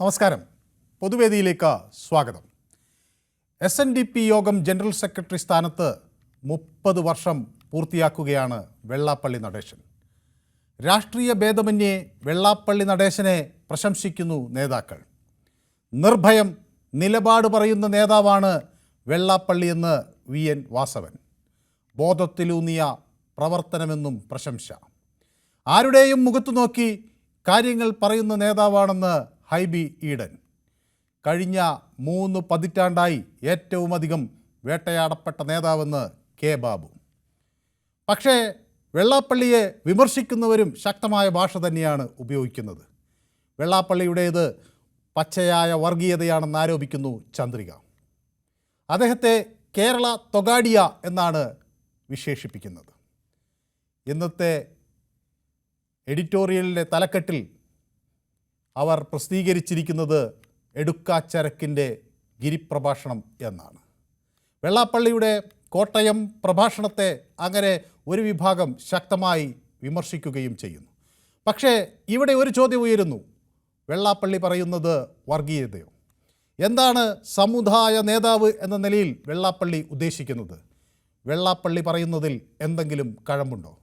നമസ്കാരം. പൊതുവേദിയിലേക്ക് സ്വാഗതം. SNDP യോഗം ജനറൽ സെക്രട്ടറി സ്ഥാനത്ത് 30 വർഷം പൂർത്തിയാക്കുകയാണ് വെള്ളാപ്പള്ളി നടേശൻ. രാഷ്ട്രീയ ഭേദമന്യേ വെള്ളാപ്പള്ളി നടേശനെ പ്രശംസിക്കുന്നു നേതാക്കൾ. നിർഭയം നിലപാട് പറയുന്ന നേതാവാണ് വെള്ളാപ്പള്ളിയെന്ന് VN വാസവൻ. ബോധത്തിലൂന്നിയ പ്രവർത്തനമെന്നും പ്രശംസ. ആരുടെയും മുഖത്തു നോക്കി കാര്യങ്ങൾ പറയുന്ന നേതാവാണെന്ന് ഹൈബി ഈഡൻ. കഴിഞ്ഞ 3 പതിറ്റാണ്ടായി ഏറ്റവുമധികം വേട്ടയാടപ്പെട്ട നേതാവെന്ന് കെ ബാബു. പക്ഷേ വെള്ളാപ്പള്ളിയെ വിമർശിക്കുന്നവരും ശക്തമായ ഭാഷ തന്നെയാണ് ഉപയോഗിക്കുന്നത്. വെള്ളാപ്പള്ളിയുടേത് പച്ചയായ വർഗീയതയാണെന്ന് ആരോപിക്കുന്നു ചന്ദ്രിക. അദ്ദേഹത്തെ കേരള തൊഗാഡിയ എന്നാണ് വിശേഷിപ്പിക്കുന്നത്. ഇന്നത്തെ എഡിറ്റോറിയലിൻ്റെ തലക്കെട്ടിൽ അവർ പ്രസിദ്ധീകരിച്ചിരിക്കുന്നത് എടുക്കാച്ചരക്കിൻ്റെ ഗിരിപ്രഭാഷണം എന്നാണ്. വെള്ളാപ്പള്ളിയുടെ കോട്ടയം പ്രഭാഷണത്തെ അങ്ങനെ ഒരു വിഭാഗം ശക്തമായി വിമർശിക്കുകയും ചെയ്യുന്നു. പക്ഷേ ഇവിടെ ഒരു ചോദ്യം ഉയരുന്നു. വെള്ളാപ്പള്ളി പറയുന്നത് വർഗീയതയോ? എന്താണ് സമുദായ നേതാവ് എന്ന നിലയിൽ വെള്ളാപ്പള്ളി ഉദ്ദേശിക്കുന്നത്? വെള്ളാപ്പള്ളി പറയുന്നതിൽ എന്തെങ്കിലും കഴമ്പുണ്ടോ?